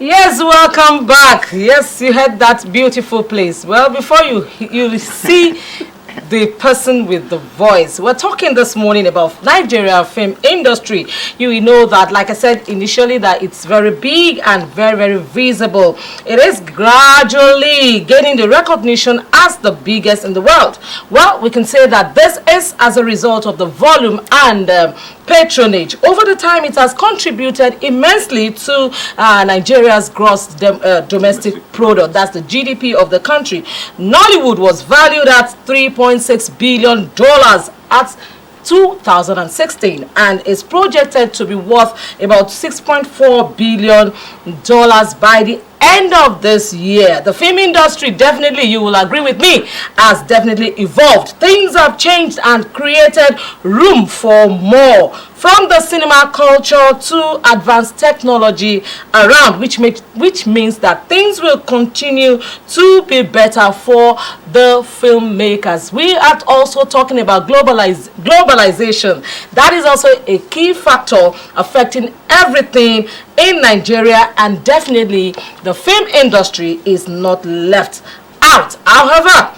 Yes, welcome back. Yes, you heard that beautiful place. Well, before you see the person with the voice. We're talking this morning about Nigeria film industry. You know that, like I said initially, that it's very big and very, very visible. It is gradually gaining the recognition as the biggest in the world. Well, we can say that this is as a result of the volume and patronage. Over the time, it has contributed immensely to Nigeria's gross domestic product. That's the GDP of the country. Nollywood was valued at $3.6 billion at 2016 and is projected to be worth about $6.4 billion by the end of this year. The film industry, definitely, you will agree with me, has definitely evolved. Things have changed and created room for more, from the cinema culture to advanced technology around, which means that things will continue to be better for the filmmakers. We are also talking about globalization. That is also a key factor affecting everything in Nigeria, and definitely the film industry is not left out. However,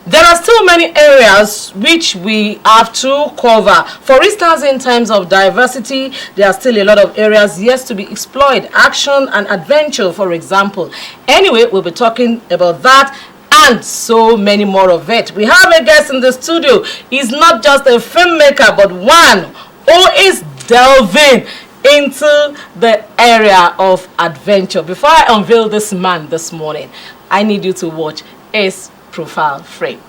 there are still many areas which we have to cover. For instance, in terms of diversity, there are still a lot of areas yet to be explored. Action and adventure, for example. Anyway, we'll be talking about that and so many more of it. We have a guest in the studio. He's not just a filmmaker, but one who is delving into the area of adventure. Before I unveil this man this morning, I need you to watch his profile frame.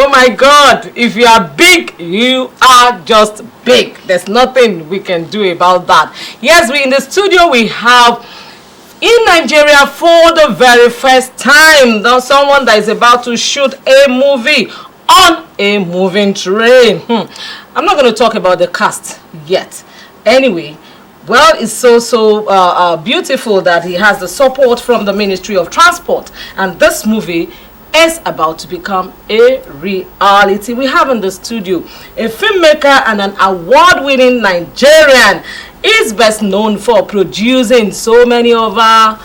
Oh my God, if you are big, you are just big. There's nothing we can do about that. Yes, we in the studio, we have in Nigeria for the very first time, now someone that is about to shoot a movie on a moving train. I'm not going to talk about the cast yet. Anyway, well, it's so beautiful that he has the support from the Ministry of Transport, and this movie is about to become a reality. We have in the studio a filmmaker and an award-winning Nigerian. He's best known for producing so many of our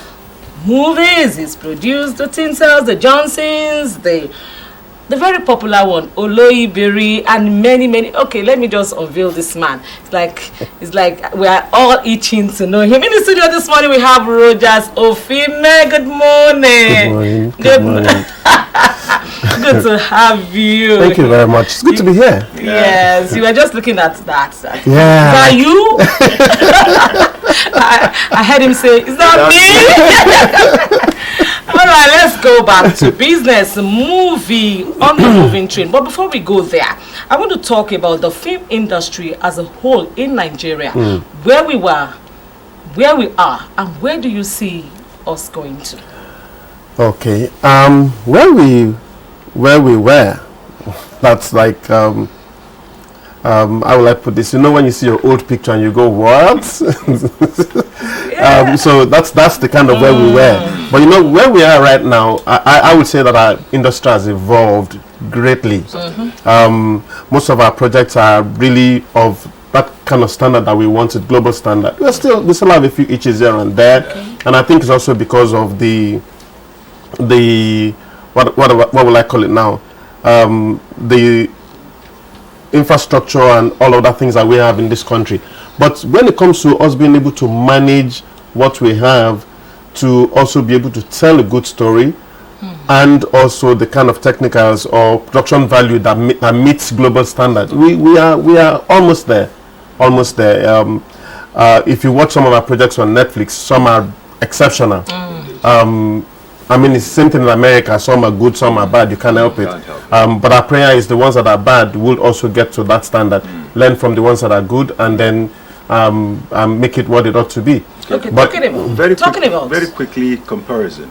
movies. He's produced the Tinsels, the Johnsons, the very popular one, Oloibiri, and many. Okay, let me just unveil this man. It's like we are all itching to know him. In the studio this morning we have Rogers Ofime. Good morning. Good morning. Good to have you. Thank you very much. It's good to be here. Yes, you were just looking at that. Yeah. Is that you? I heard him say, is that me? All right, let's go back to business. Movie on the moving train. But before we go there, I want to talk about the film industry as a whole in Nigeria. Where we were, where we are, and where do you see us going to? Okay. Where we were, that's like how will I put this? You know, when you see your old picture and you go, what? So that's the kind of where we were. But you know, where we are right now, I would say that our industry has evolved greatly. Most of our projects are really of that kind of standard that we wanted, global standard. We still have a few itches here and there, and I think it's also because of the what will I call it now? The infrastructure and all other things that we have in this country. But when it comes to us being able to manage what we have, to also be able to tell a good story, and also the kind of technicals or production value that meets global standards, we are almost there. If you watch some of our projects on Netflix, some are exceptional. I mean, it's the same thing in America. Some are good, some are bad. You can't help it. But our prayer is the ones that are bad will also get to that standard. Learn from the ones that are good, and then make it what it ought to be. Okay, but very quickly comparison.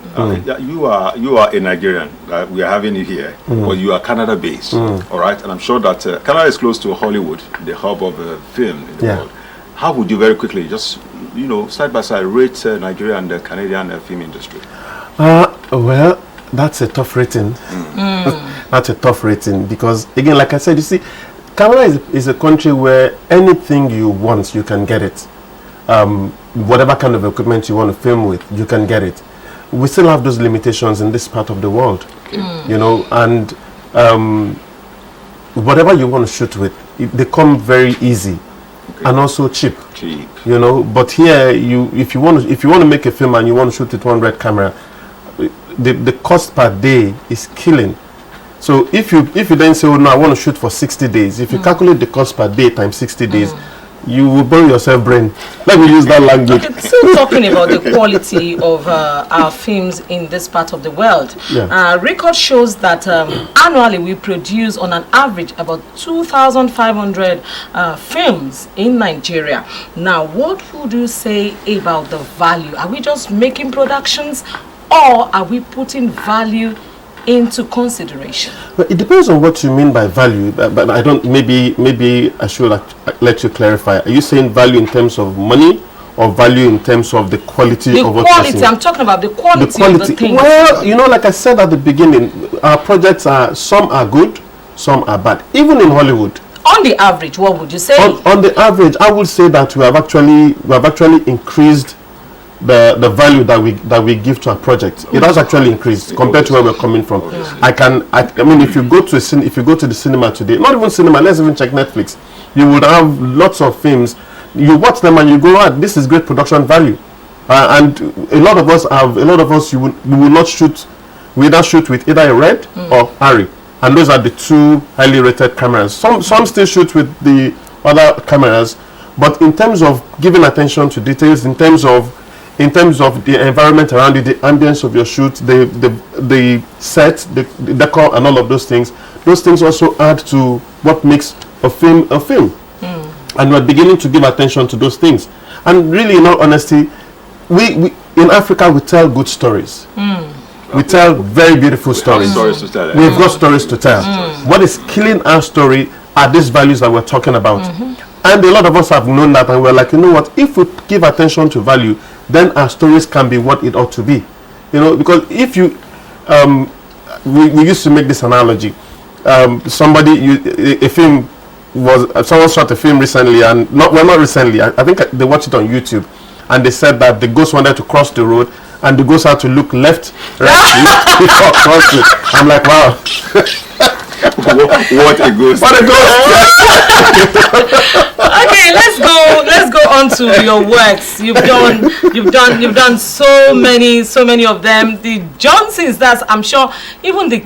You are a Nigerian. We are having you here, but you are Canada based. All right, and I'm sure that Canada is close to Hollywood, the hub of film in the world. How would you very quickly just side by side rate Nigeria and the Canadian film industry? Well, that's a tough rating. That's a tough rating because, again, like I said, you see, Canada is a country where anything you want, you can get it. Whatever kind of equipment you want to film with, you can get it. We still have those limitations in this part of the world, and whatever you want to shoot with, they come very easy and also cheap. But here, if you want to make a film and you want to shoot it on red camera, the cost per day is killing. So if you then say, oh no, I want to shoot for 60 days, if you calculate the cost per day times 60 days, you will burn yourself brain. Let me use that language. Okay, still talking about the quality of our films in this part of the world. Record shows that annually we produce on an average about 2,500 films in Nigeria. Now, what would you say about the value? Are we just making productions, or are we putting value into consideration? Well, it depends on what you mean by value, but I don't. Maybe I should let you clarify. Are you saying value in terms of money, or value in terms of the quality of what you're seeing? I'm talking about the quality of the things. Well, like I said at the beginning, our projects some are good, some are bad. Even in Hollywood. On the average, what would you say? On the average, I would say that we have actually increased the value that we give to our project. It has actually increased compared to where we're coming from. I mean, if you go to the cinema today, not even cinema, let's even check Netflix, you would have lots of films. You watch them and you go, this is great production value. And a lot of us we will not shoot. We either shoot with either a Red or Harry, and those are the two highly rated cameras. Some still shoot with the other cameras, but in terms of giving attention to details, in terms of in terms of the environment around you, the ambience of your shoot, the set, the decor, and all of those things also add to what makes a film a film. And we're beginning to give attention to those things. And really, in all honesty, we in Africa, we tell good stories. We tell very beautiful stories. To tell, We've got stories to tell. What is killing our story are these values that we're talking about. And a lot of us have known that, and we're like, you know what, if we give attention to value, then our stories can be what it ought to be. You know, because if you, we used to make this analogy. A film was, someone shot a film recently, and not recently, I think they watched it on YouTube, and they said that the ghost wanted to cross the road, and the ghost had to look left, right, before crossing. I'm like, wow. What a ghost. What a ghost. Okay, let's go on to your works. You've done so many of them. The Johnsons, that's, I'm sure, even the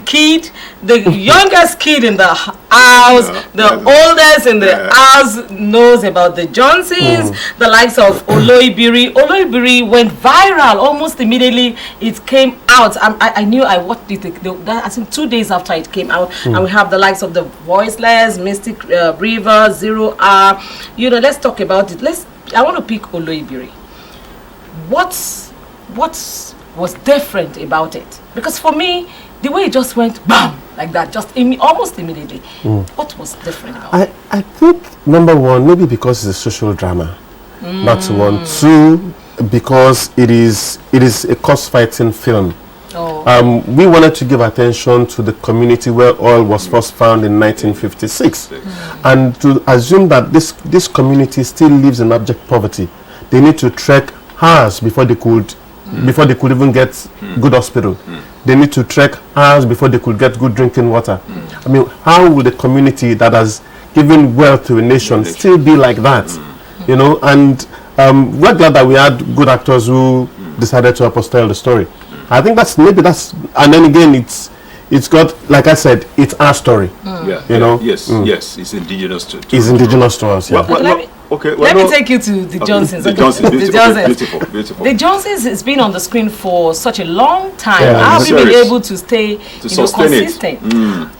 youngest kid in the house, the oldest in the house knows about the Johnsons. The likes of Oloibiri went viral almost immediately. It came out. I knew I watched it. I think 2 days after it came out, and we have the likes of the Voiceless, Mystic River, Zero R. You know, let's talk about it. I want to pick Oloibiri. What was different about it? Because for me, the way it just went bam like that, just almost immediately. What was different about it? I think number one, maybe because it's a social drama. That's one. Two, because it is a cost-fighting film. We wanted to give attention to the community where oil was first found in 1956, and to assume that this community still lives in abject poverty. They need to trek hours before they could even get good hospital. They need to trek hours before they could get good drinking water. I mean, how would a community that has given wealth to a nation still be like that? You know, and we're glad that we had good actors who decided to help us tell the story. I think that's, and then again, it's got, like I said, it's our story. You know? Yes, it's indigenous to it's indigenous to us. Yeah. Let me take you to the Johnsons. The Johnsons, beautiful. The Johnsons has been on the screen for such a long time. Yeah, How have you been able to stay consistent?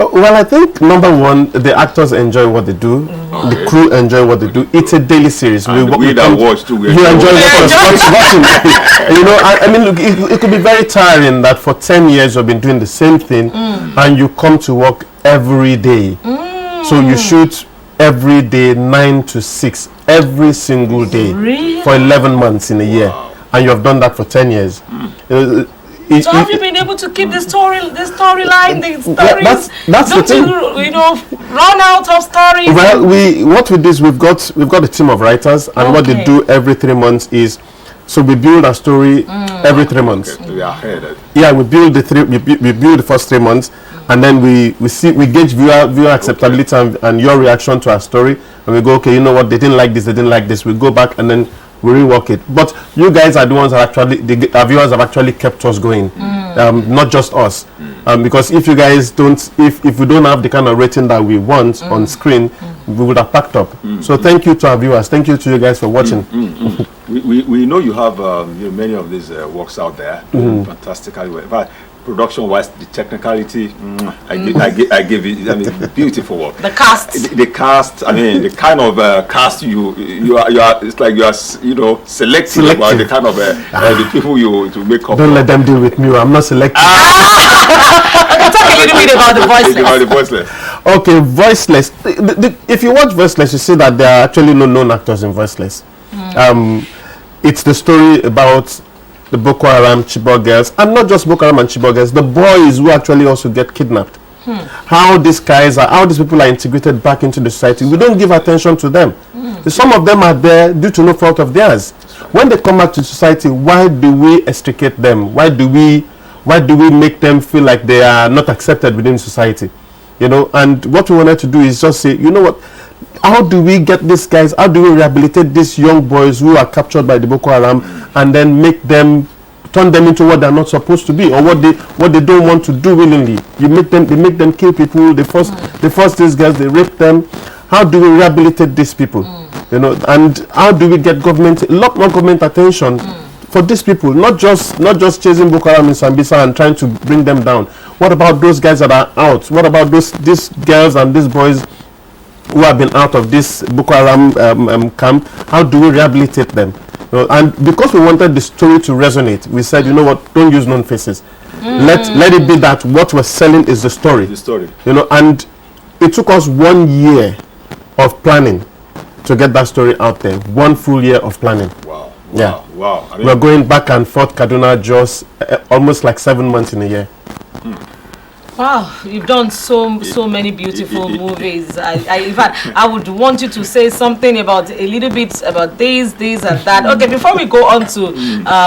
Well, I think number one, the actors enjoy what they do. The crew enjoy what they do. It's a daily series. We that watch too. You enjoy watching. You know, I mean, look, it could be very tiring that for 10 years you've been doing the same thing, and you come to work every day. So you shoot every day 9 to 6 every single day for 11 months in a year, and you have done that for 10 years. So have you been able to keep the storyline, the stories? That's the thing. You know, run out of stories. Well, what we do is we've got a team of writers, and what they do every 3 months is, so we build a story every 3 months. Yeah, we build the first 3 months, and then we gauge viewer acceptability and your reaction to our story, and we go, okay, you know what, they didn't like this. We go back and then we rework it. But you guys are the ones that our viewers have actually kept us going, not just us. Because if you guys if we don't have the kind of rating that we want on screen, we would have packed up. So thank you to our viewers. Thank you to you guys for watching. We know you have many of these works out there, fantastically well. But production-wise, the technicality, I give it. I mean, beautiful work. The cast. I mean, the kind of cast you are. It's like you are, selecting about the kind of the people you to make up. Don't let them deal with me. I'm not selecting. I'm talking a little bit about the Voiceless. Okay, Voiceless. If you watch Voiceless, you see that there are actually no known actors in Voiceless. It's the story about the Boko Haram Chibok girls, and not just Boko Haram and Chibok girls, the boys who actually also get kidnapped. How these people are integrated back into the society. We don't give attention to them. Some of them are there due to no fault of theirs. When they come back to society, why do we extricate them? Why do we make them feel like they are not accepted within society? You know, and what we wanted to do is just say, you know what, how do we get these guys, how do we rehabilitate these young boys who are captured by the Boko Haram, and then turn them into what they're not supposed to be, or what they don't want to do willingly. They make them kill people. They force these guys, they rape them. How do we rehabilitate these people? You know, and how do we get a lot more government attention for these people, not just chasing Boko Haram in Sambisa and trying to bring them down. What about those guys that are out? What about these girls and these boys who have been out of this Boko Haram camp? How do we rehabilitate them? And because we wanted the story to resonate, we said, you know what, don't use known faces. Let it be that what we're selling is the story. The story. And it took us 1 year of planning to get that story out there. 1 full year of planning. Wow. Yeah. Wow. I mean, we're going back and forth, Kaduna, Jos, almost like 7 months in a year. Wow, you've done so many beautiful movies. In fact, I would want you to say something about a little bit about this and that. Okay, before we go on to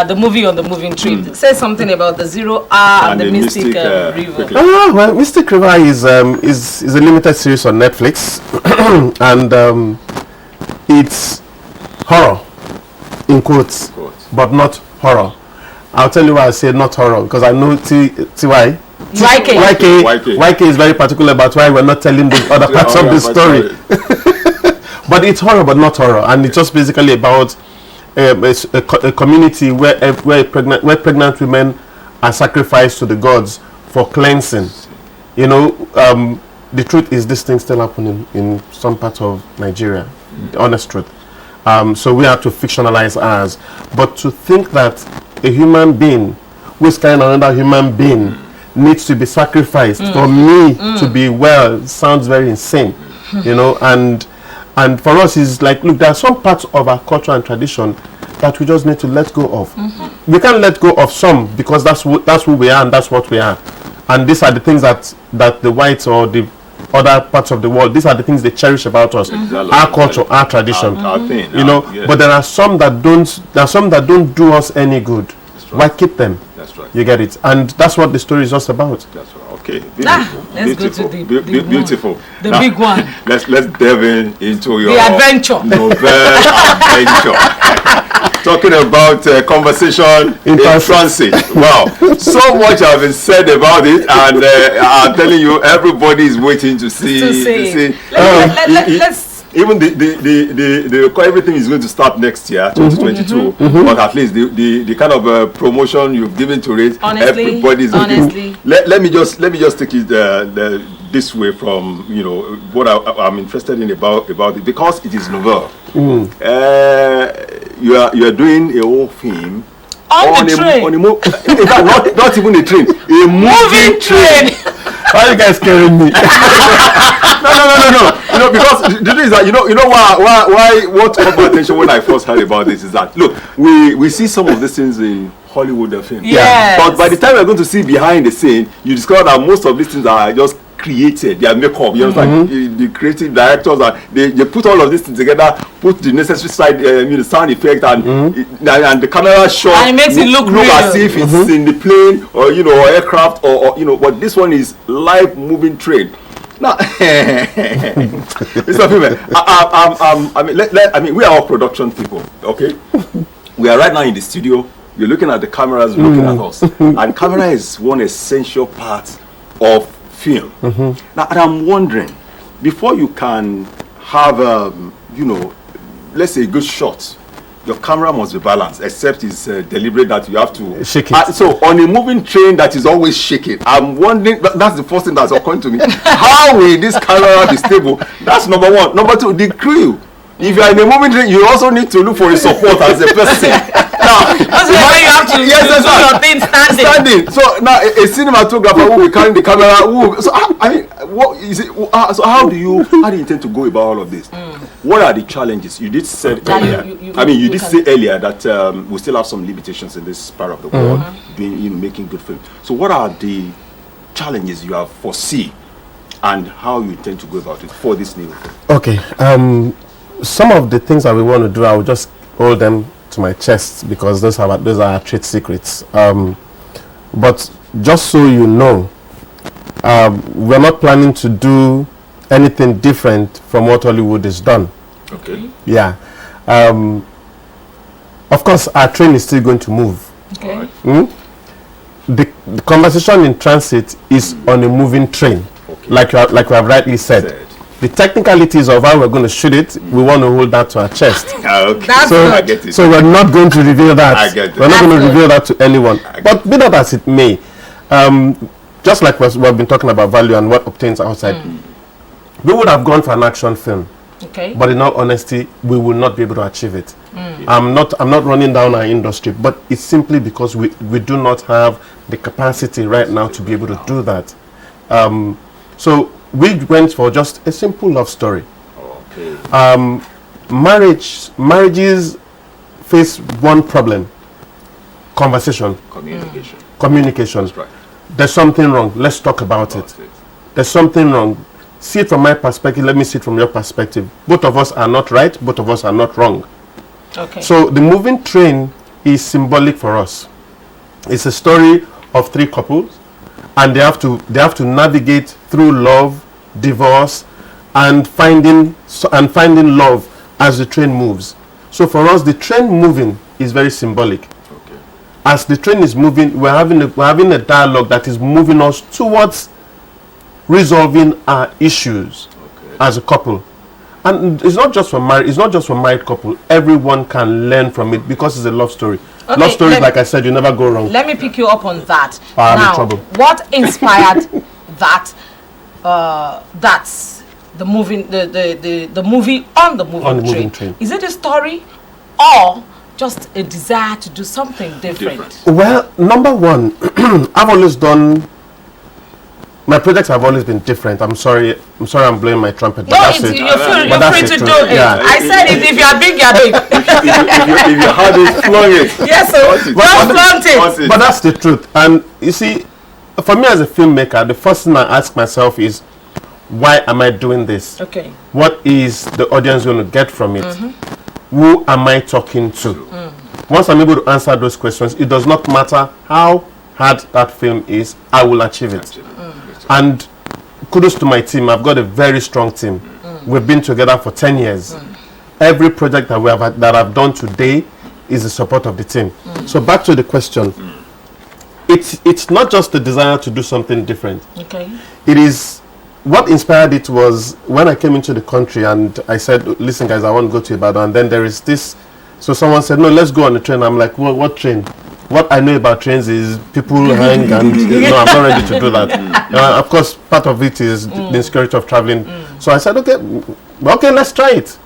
the movie on the moving train, say something about the 0 Hour and the Mystic River. Well, Mystic River is a limited series on Netflix, and it's horror, in quotes, but not horror. I'll tell you why I say not horror, because I know TY. YK is very particular about why we're not telling the other parts of the story. But it's horror, but not horror, and it's just basically about a community where pregnant women are sacrificed to the gods for cleansing. The truth is this thing still happening in some parts of Nigeria. The honest truth. So we have to fictionalize ours, but to think that a human being who is carrying another human being needs to be sacrificed for me to be well sounds very insane, and for us is like, look, there are some parts of our culture and tradition that we just need to let go of. We can't let go of some because that's who we are and that's what we are, and these are the things that the whites or the other parts of the world, these are the things they cherish about us, our culture, our tradition, our thing, yes. But there are some that don't do us any good. Why keep them? That's right. You get it, and that's what the story is just about. That's right. Okay. Beautiful. Let's go to the beautiful. The big one. Let's delve into your the adventure. Novel adventure. Talking about conversation in transit. Wow, so much has been said about it, and I'm telling you, everybody is waiting to see. Let's. Even the everything is going to start next year, 2022. But at least the kind of promotion you've given to it, everybody's honestly. Let me just take it this way from what I'm interested in about it, because it is novel. You are doing a whole film on the train. In fact, not even a train, a moving train. Why are you guys scaring me? No. Because the thing is that why what caught my attention when I first heard about this is that, look, we see some of these things in Hollywood film. Yes. But by the time we're going to see behind the scene, you discover that most of these things are just created. They are makeup. You know, the creative directors they put all of this things together, put the necessary sound effect and the camera shot, and it makes it look real, as if it's in the plane or or aircraft or but this one is live moving train. Now, Mr. Ofime, we are all production people, okay? We are right now in the studio. You're looking at the cameras, looking at us, and camera is one essential part of film. Now, and I'm wondering, before you can have let's say a good shot, your camera must be balanced, except it's deliberate that you have to shake it. So on a moving train that is always shaking, I'm wondering, that's the first thing that's occurring to me. How will this camera be stable? That's number one. Number two, the crew. If you are in a moving train, you also need to look for a support as a person. Now, that's why you have to do your thing standing. So now a cinematographer will be carrying the camera. What is it? So how do you intend to go about all of this? What are the challenges? You did say earlier. You did say earlier that we still have some limitations in this part of the world, making good film. So what are the challenges you have foresee, and how you intend to go about it for this new film? Okay. Some of the things that we want to do, I will just hold them to my chest because those are our trade secrets. But just so you know, we're not planning to do anything different from what Hollywood has done. Okay. Yeah. Of course, our train is still going to move. Okay. The conversation in transit is on a moving train, like we have rightly said. The technicalities of how we're going to shoot it, we want to hold that to our chest. Okay. That's So, I get it. so we're not going to reveal that. I get it. We're not going to That's reveal that to anyone. But be that as it may, just like we've been talking about value and what obtains outside, we would have gone for an action film. Okay. But in all honesty, we will not be able to achieve it. I'm not running down our industry, but it's simply because we do not have the capacity right now to be able to do that. So we went for just a simple love story. Okay. Marriages face one problem: communication. That's right. There's something wrong. Let's talk about it. There's something wrong. See it from my perspective, let me see it from your perspective. Both of us are not right, both of us are not wrong. Okay. So the moving train is symbolic for us. It's a story of 3 couples, and they have to navigate through love, divorce, and finding love as the train moves. So for us, the train moving is very symbolic. Okay. As the train is moving, we're having a dialogue that is moving us towards resolving our issues as a couple. And it's not just for married couple. Everyone can learn from it because it's a love story. Okay, Love stories, like I said, you never go wrong. Let me pick you up on that. I'm in Now, trouble. what inspired that? That's the movie, the movie on the moving train. Is it a story, or just a desire to do something different? Well, number one, I've always done. My projects have always been different. I'm sorry I'm blowing my trumpet. But No, that's you're it. free to do it. Yeah. I said it. If you're big, you're big. If you had it, flung it. Yes, so just flaunt it. But that's the truth. And you see, for me as a filmmaker, the first thing I ask myself is, why am I doing this? Okay. What is the audience going to get from it? Who am I talking to? Once I'm able to answer those questions, it does not matter how hard that film is, I will achieve it. And kudos to my team. I've got a very strong team. We've been together for 10 years. Every project that I've done today is the support of the team. So back to the question. It's not just the desire to do something different. Okay. It is what inspired it was when I came into the country and I said, listen guys, I want to go to Ibadan. And then there is this, so someone said, no, let's go on the train. I'm like, well, what train? What I know about trains is people hang and no, I'm not ready to do that. Of course, part of it is the insecurity of traveling. So I said, okay, let's try it.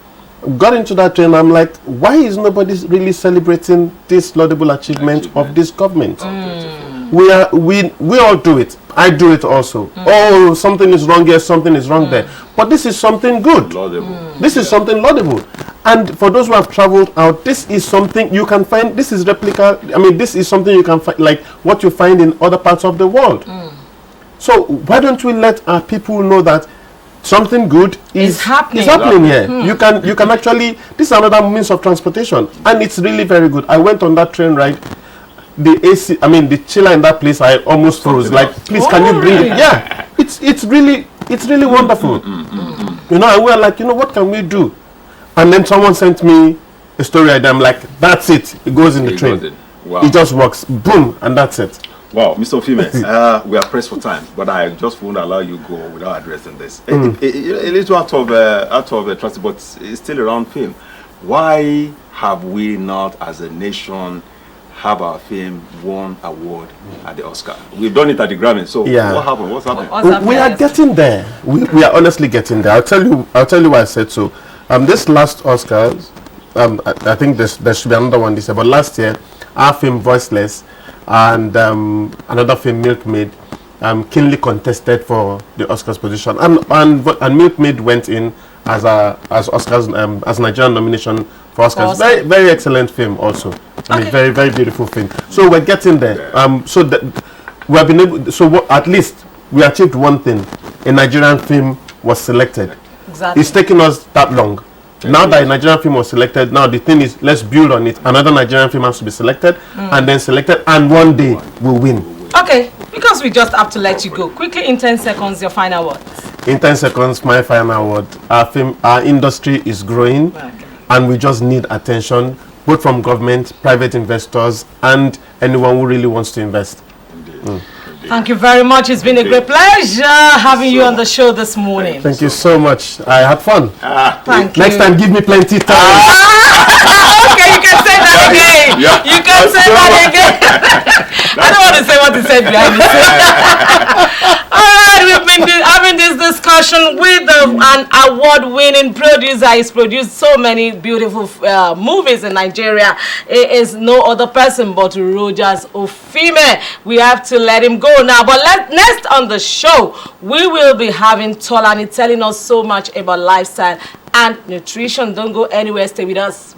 Got into that train. I'm like, why is nobody really celebrating this laudable achievement of this government? We all do it. I do it also. Oh, something is wrong here, something is wrong there. But this is something good. This is something laudable. And for those who have traveled out, this is something you can find. This is replica. I mean, this is something you can find, like what you find in other parts of the world. So why don't we let our people know that something good is happening here? You can actually. This is another means of transportation, and it's really very good. I went on that train ride. The AC, I mean the chiller in that place, I almost froze. Like, please, can you bring it? Yeah, it's really wonderful. You know, and we're like, what can we do? And then someone sent me a story idea. I'm like, that's it. It goes in the train. Wow. It just works. Boom, and that's it. Wow, Mr. Ofime, we are pressed for time, but I just won't allow you go without addressing this. A little out of trust, but it's still around film. Why have we not, as a nation, have our film won award at the Oscar? We've done it at the Grammy. So what happened? What's happening? We are getting there. We are honestly getting there. I'll tell you why I said so. This last Oscars, I think there should be another one this year. But last year, our film Voiceless and another film Milkmaid keenly contested for the Oscars position, and Milkmaid went in as Oscars as Nigerian nomination for Oscars. Very, very excellent film also. I mean, very, very beautiful film. So we're getting there. So that we have been able. So at least we achieved one thing: a Nigerian film was selected. Exactly. It's taken us that long. Now that a Nigerian film was selected, now the thing is, let's build on it. Another Nigerian film has to be selected, and then selected, and one day we'll win. Okay, because we just have to let you go. Quickly, in 10 seconds, your final words. In 10 seconds, my final word. Our industry is growing, and we just need attention, both from government, private investors, and anyone who really wants to invest. Thank you very much. It's been a great pleasure having you on the show this morning. Thank you so much. I had fun. Thank you. Next time, give me plenty time. Okay, you can say that again. You can say that again. I don't want to say what he said behind the scenes. All right, we've been having this discussion with an award-winning producer. He's produced so many beautiful movies in Nigeria. It is no other person but Rogers Ofime. We have to let him go now. But next on the show, we will be having Tolani telling us so much about lifestyle and nutrition. Don't go anywhere. Stay with us.